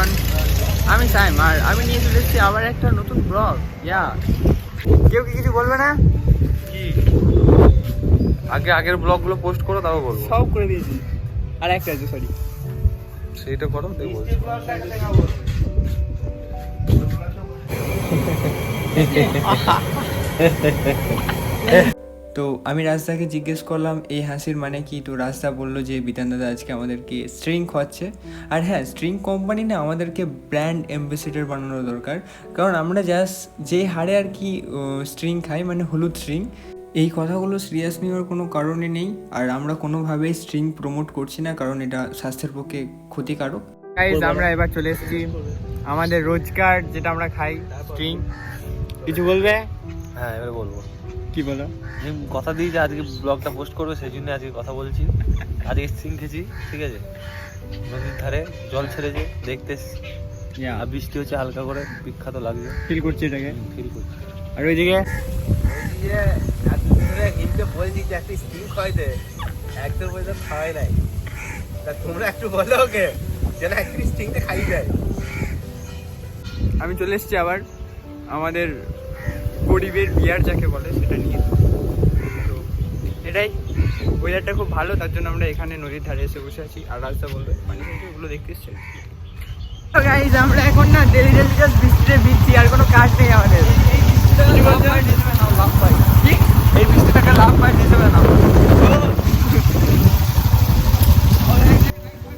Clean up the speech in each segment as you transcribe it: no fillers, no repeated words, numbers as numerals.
Everyone, আমি সাইম আর আমি নিয়ে চলে এসেছি আবার একটা নতুন ব্লগ। কেউ কি কিছু বলবে না? কি আগের ব্লগগুলো পোস্ট করো, তাও বলবো। সব করে দিয়েছি, আর একটা আছে, সরি, সেইটা করো, দেখবো। তো আমি রাজদাকে জিজ্ঞেস করলাম এই হাসির মানে কি। তো রাজদা বললো যে বিধান দাদা আজকে আমাদেরকে স্ট্রিং খাওয়াচ্ছে। আর হ্যাঁ, স্ট্রিং কোম্পানি না আমাদেরকে ব্র্যান্ড অ্যাম্বাসেডর বানানো দরকার, কারণ আমরা জাস্ট যে হারে আর কি স্ট্রিং খাই, মানে হলুদ স্ট্রিং। এই কথাগুলো সিরিয়াস নেওয়ার কোনো কারণই নেই, আর আমরা কোনোভাবেই স্ট্রিং প্রমোট করছি না, কারণ এটা স্বাস্থ্যের পক্ষে ক্ষতিকারক। গাইস, আমরা এবার চলে এসেছি আমাদের রোজকার যেটা আমরা খাই, স্ট্রিং। কিছু বলবে? হ্যাঁ, এবারে বলবো। কি বলো? কথা দিই যে আজকে ব্লগটা পোস্ট করবো, সেই জন্য আজকে কথা বলছি। আজকে স্ট্রিং খেয়েছি, ঠিক আছে, নদীর ধারে জল ছেড়েছে, দেখতে আর বৃষ্টি হচ্ছে হালকা করে, বিখ্যাত লাগছে, ফিল করছি এটাকে, ফিল করছি। আর ওইদিকে বলছি যে একটা স্টিম খাইতে একদম পয়সা খাওয়াই নাই, তা তোমরা একটু বলো ওকে যেন একটা স্টিংটা খাই যায়। আমি চলে এসেছি আবার আমাদের গরিবের বিয়ার যাকে বলে সেটা নিয়ে। তো এটাই, ওয়েদারটা খুব ভালো, তার জন্য আমরা এখানে নদীর ধারে এসে বসে আছি। আর রাস্তা বলবে পানি থেকে ওগুলো দেখতে এসছি। গাইজ, আমরা এখন না ডেলি জাস্ট বৃষ্টিতে ভিজছি, আর কোনো কাজ নেই আমাদের। এই 20 টাকা লাভ পাই হিসেবে না।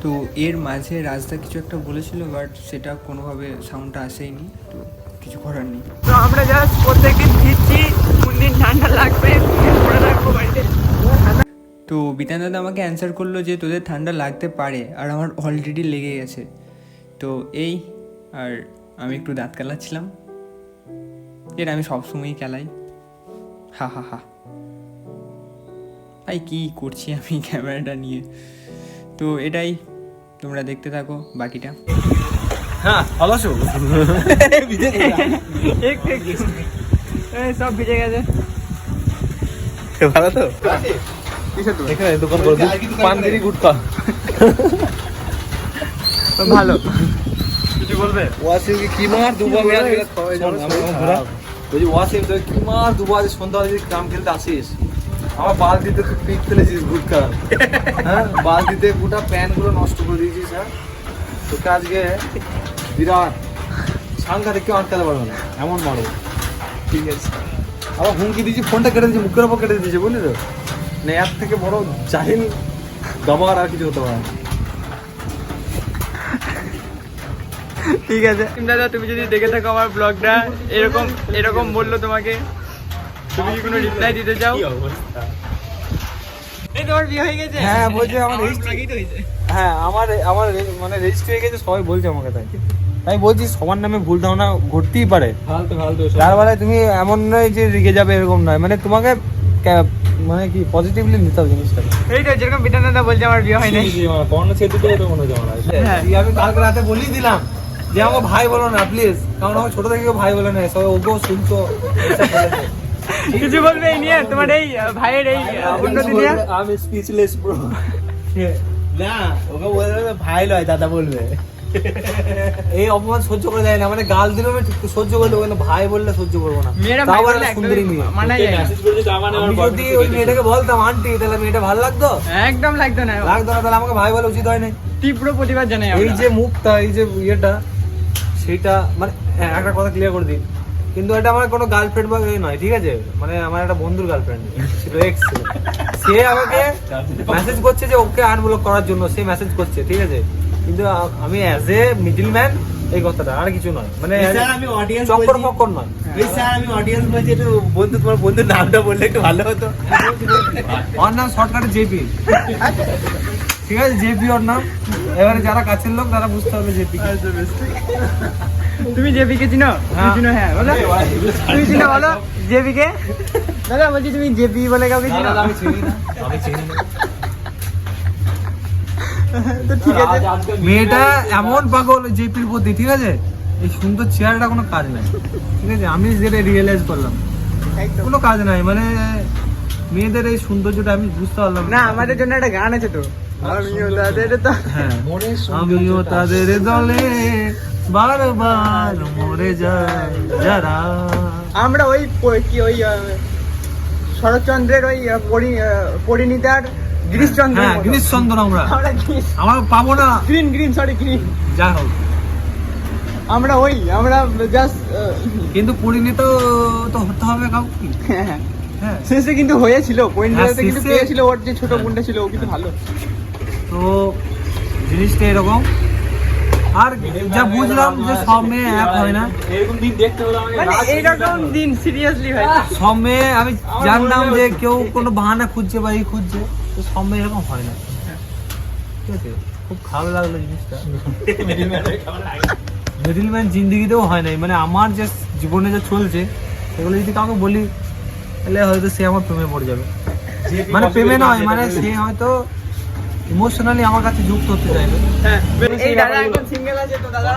তো এর মাঝে রাজদা কিছু একটা বলেছিল, বাট সেটা কোনোভাবে সাউন্ডটা আসেইনি, তো কিছু করার নেই। তো আমরা জাস্ট প্রত্যেকদিন ভিজছি, কোন দিন ঠান্ডা লাগবে পরে রাখবো বাড়িতে। তো বিধান দাদা আমাকে অ্যান্সার করলো যে তোদের ঠান্ডা লাগতে পারে, আর আমার অলরেডি লেগে গেছে। তো এই, আর আমি একটু দাঁত কেলাচ্ছিলাম, এটা আমি সবসময়ই কেলাই। হা হা হা, ভাই কী করছি আমি ক্যামেরাটা নিয়ে। তো এটাই, তোমরা দেখতে থাকো বাকিটা। হ্যাঁ, ভালো আছো? সব ভিজে গেছে। ভালো তো? এখানে দোকান করে পানগিরি গুটকা ভালো। কিছু বলবে? ওয়াসিমকে কি মার দুবার খাওয়াই যাবে। বলছি ওয়াসিম, তুই কি মার দুবার সন্ধ্যাবেলা যদি গ্রাম খেলতে আসিস, আমার বালতিতে তুই পিক ফেলেছিস গুটকা, হ্যাঁ, বালতিতে গোটা প্যানগুলো নষ্ট করে দিয়েছিস। হ্যাঁ, তোকে আজকে বিরাট সাংঘাতিক, কেউ আটকাতে পারবে না, এমন মারো। ঠিক আছে, আবার হুমকি দিয়েছি, ফোনটা কেটে দিয়েছি, মুখের ওপর কেটে দিয়েছে, বুঝলি তো? না, এর থেকে বড় জাহিল গাবার আর কিছু হতে পারে না। ঠিক আছে দাদা, তুমি যদি দেখে থাকো আমার ব্লগটা, এরকম বললো তোমাকে, তুমি কি কোনো রিপ্লাই দিতে চাও? এই তোমার বিয়ে হয়ে গেছে? হ্যাঁ, বলছে আমার হ্যাঁ, আমার মানে রেজিস্ট্রি হয়ে গেছে, সবাই বলছে আমাকে। তাই বলছি, সবার নামে ভুল ধারণা ঘটতেই পারে, তার বেলায় তুমি এমন নয় যে রেগে যাবে, এরকম নয়, মানে তোমাকে মানে কি পজিটিভলি নিতে হবে জিনিসটা। এই তো যেরকম বিধান দাদা বলছে আমার বিয়ে হয় নাই। আমি কালকে রাতে বলেই দিলাম যে আমার ভাই বলো না প্লিজ, কারণ আমার ছোট থেকে কেউ ভাই বলে না, সবাই ওকেও শুনতো। কিছু বলবে এই নিয়ে, তোমার এই ভাইয়ের এই উন্নতি নিয়ে? আমি স্পিচলেস ব্রো। না, ওকে বলবে ভাই লয়, দাদা বলবে। এই অপমান সহ্য করে যায় না, মানে গাল দিলেও আমি ঠিক সহ্য করলে, কিন্তু ভাই বললে সহ্য করবো না। মেয়েরা তাও ভাই আবার বললে সুন্দরী মেয়ে। মানায় যায় না। আমি যদি ওই মেয়েটাকে বলতাম আন্টি, তাহলে মেয়েটা ভালো লাগতো? একদম লাগতো না, লাগতো না, তাহলে আমাকে ভাই বলা উচিত হয় নাই। তীব্র প্রতিবাদ জানাই এই যে মুখটা, এই যে ইয়েটা, সেইটা মানে একটা কথা ক্লিয়ার করে দিই, কিন্তু এটা আমার কোনো গার্লফ্রেন্ড বা নয়, ঠিক আছে, মানে আমার একটা বন্ধুর গার্লফ্রেন্ড ছিল, এক্স ছিল। সে আমাকে মেসেজ করছে যে ওকে আনব্লক করার জন্য, সে মেসেজ করছে, ঠিক আছে, কিন্তু আমি অ্যাজ এ মিডল ম্যান, এই কথাটা আর কিছু নয়, মানে আমি অডিয়েন্স চক্কর ফক্কর নয়। স্যার, আমি অডিয়েন্স বলছি, একটু বন্ধু, তোমার বন্ধুর নামটা বললে একটু ভালো হতো। ওর নাম শর্টকাটে জেপি, ঠিক আছে, জেপি ওর নাম। এবারে যারা কাছের লোক তারা বুঝতে হবে জেপি। তুমি জেপি কে চিনো? তুমি চিনো? হ্যাঁ বলো, তুমি চিনো বলো জেপি কে? দাদা বলছি তুমি জেপি বলে কাউকে চিনো? আমি চিনি না, আমি চিনি না। তো ঠিক আছে, মেয়েটা এমন পাগল জেপির প্রতি, ঠিক আছে, এই সুন্দর চেহারাটা কোনো কাজ নাই, ঠিক আছে, আমি যেটা রিয়েলাইজ করলাম কোনো কাজ নাই, মানে মেয়েদের এই সৌন্দর্যটা আমি বুঝতে পারলাম না আমাদের জন্য একটা গান আছে তো, আমিও তাদের হ্যাঁ আমিও তাদের দলে বারবার মরে যায় যারা। আমরা ওই কি ওই শরৎচন্দ্রের ওই পরিণীতার গিরিশচন্দ্র হ্যাঁ গিরিশচন্দ্র আমরা পাবো না। গ্রিন সরি গ্রিন, যাই হোক আমরা জাস্ট কিন্তু পরিণীত তো হতে হবে কাউকে। হ্যাঁ হ্যাঁ শেষে কিন্তু হয়েছিল পরিণীতাতে, কিন্তু শেষে- পেয়েছিল ওর যে ছোট বোনটা ছিল ও কিন্তু ভালো। তো জিনিসটা এরকম। আর যা বুঝলাম যে সব মেয়ে এক হয় না, মানে এইরকম দিন সিরিয়াসলি ভাই সব মেয়ে আমি জানতাম যে কেউ কোনো বাহানা খুঁজছে বা এই খুঁজছে, তো সব মেয়ে এরকম হয় না। ঠিক আছে, খুব খারাপ লাগলো জিনিসটা। মিডিলম্যান জিন্দিগিতেও হয় নাই, মানে আমার যে জীবনে যে চলছে সেগুলো যদি কাউকে বলি তাহলে হয়তো সে আমার প্রেমে পড়ে যাবে। মানে প্রেমে নয়, মানে সে হয়তো ইমোশনালি আমার কাছে যুক্ত হতে চাইবে। এই দাদা এখন সিঙ্গেল আছে তো দাদা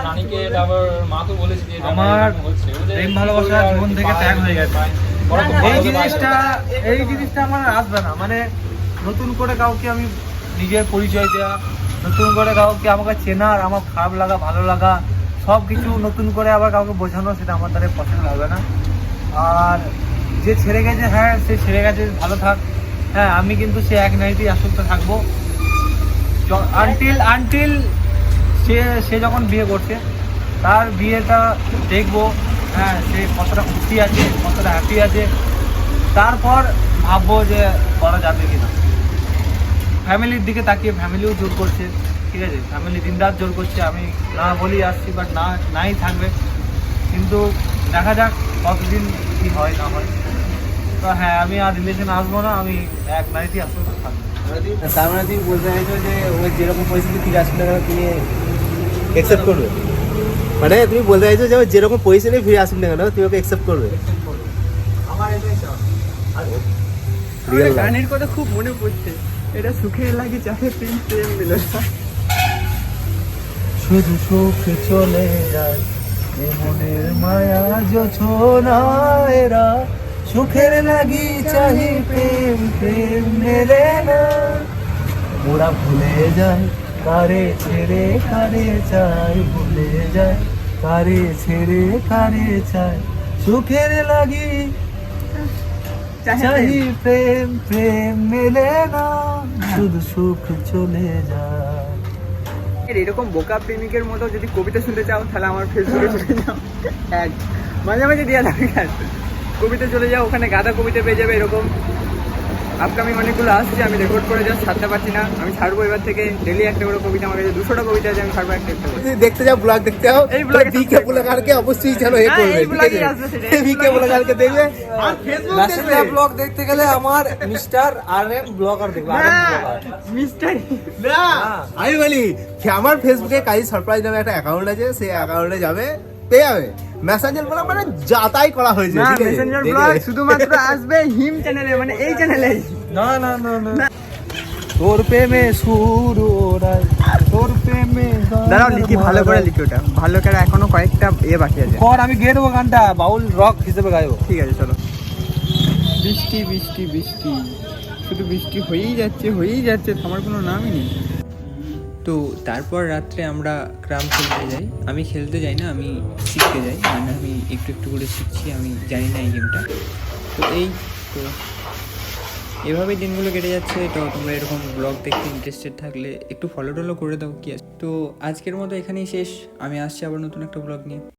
আমার প্রেম ভালোবাসা জীবন থেকে ত্যাগ হয়ে গেছে। এই জিনিসটা আমার আর আসবে না। মানে নতুন করে কাউকে আমি নিজের পরিচয় দেওয়া, নতুন করে কাউকে আমাকে চেনার, আমার খারাপ লাগা ভালো লাগা সব কিছু নতুন করে আবার কাউকে বোঝানো, সেটা আমার দ্বারা পছন্দ হবে না। আর যে ছেড়ে গেছে, হ্যাঁ সে ছেড়ে গেছে, ভালো থাক। হ্যাঁ আমি কিন্তু সে এক নাইতেই আসক্ত থাকবো আনটিল সে যখন বিয়ে করছে তার বিয়েটা দেখবো, হ্যাঁ সে কতটা খুশি আছে, কতটা হ্যাপি আছে, তারপর ভাববো যে করা যাবে কিনা। ফ্যামিলির দিকে তাকিয়ে ফ্যামিলিও জোর করছে, ঠিক আছে, ফ্যামিলি দিনরাত জোর করছে, আমি না বলি আসছি বাট নাই থাকবে, কিন্তু দেখা যাক কতদিন কি হয় না হয়। তো হ্যাঁ আমি আর রিলেশন আসবো না, আমি এক নাইটই আসবো থাকবো। তার মানে তুমি বলতে চাইছো যে ওই যেরকম পরিস্থিতি ফিরে আসবে না তুমি অ্যাকসেপ্ট করবে? মানে তুমি বলতে চাইছো যে ও যেরকম পজিশনে ফিরে আসবে না কেন তুমি ওকে অ্যাকসেপ্ট করবে? আমার এটাই চাওয়া। Real life. গানের কথা খুব মনে পড়ছে, এটা সুখের লাগে চাহে প্রেম প্রেম মিলে শুধু সুখে চলে যায় এ মনের মায়া যোছনা এরা, সুখের লাগি চাহি প্রেম প্রেম মেলে না, ওরা ভুলে যায় কারে ছেড়ে কারে চাই, ভুলে যায় কারে ছেড়ে কারে চাই, সুখের লাগি চাহি প্রেম প্রেম মেলে না, শুধু সুখ চলে যায়। এরকম বোকা প্রেমিকের মতো যদি কবিতা শুনতে চাও তাহলে আমার ফেসবুকে চলে যাও, এক মাঝে মাঝে দেওয়া দরকার, কবিতা চলে যাও, ওখানে গাদা কবিতা পেয়ে যাবে। এরকম আপকামিং অনেকগুলো আসছে, আমি রেকর্ড করে জাস্ট ছাড়তে পারছি না। আমি ছাড়বো এবার থেকে ডেলি একটা করে কবিতা, আমার কাছে 200টা কবিতা আছে, আমি ছাড়বো একটা একটা করে। যদি দেখতে যাও ব্লগ দেখতে যাও, এই vlog এ বিকে ব্লগারকে অবশ্যই জানো এ হ্যাঁ, করবে, এই ঠিক vlog এই আছে? আসবে সেটা, এই বিকে vlog এই ব্লগারকে দেখবে আর ফেসবুক দেখবে। ন্যাশনাল ব্লগ দেখতে গেলে আমার মিস্টার আর এম ব্লগার দেখবে। আর এম ব্লগার মিস্টার না আমি বলি যে আমার ফেসবুকে কাজী সারপ্রাইজ নামে একটা অ্যাকাউন্ট আছে, সেই অ্যাকাউন্টে যাবে পেয়ে যাবে মেসেঞ্জার ব্লগ, মানে যাতাই করা হয়েছে, না, ঠিক আছে? মেসেঞ্জার দেখে ব্লগ নে। শুধুমাত্র আসবে হিম চ্যানেলে, মানে এই চ্যানেলে। না না না না তোর প্রেমে সুর ওরাই, তোর প্রেমে দাঁড়াও লিখি, ভালো করে লিখি, ওটা ভালো করে, এখনো কয়েকটা বাকি আছে। কর, আমি গেয়ে দেবো গানটা, বাউল রক হিসেবে গাইবো। ঠিক আছে চলো। বৃষ্টি বৃষ্টি বৃষ্টি, শুধু বৃষ্টি হয়েই যাচ্ছে, থামার কোনো নামই নেই। তো তারপর রাত্রে আমরা ক্রাম খেলতে যাই। আমি খেলতে যাই না, আমি শিখতে যাই, মানে আমি একটু একটু করে শিখছি, আমি জানি না এই গেমটা। তো তো এভাবেই দিনগুলো কেটে যাচ্ছে। তো তোমরা এরকম ব্লগ দেখতে ইন্টারেস্টেড থাকলে একটু ফলো টলো করে দাও, কি আছে। তো আজকের মতো এখানেই শেষ, আমি আসছি আবার নতুন একটা ব্লগ নিয়ে।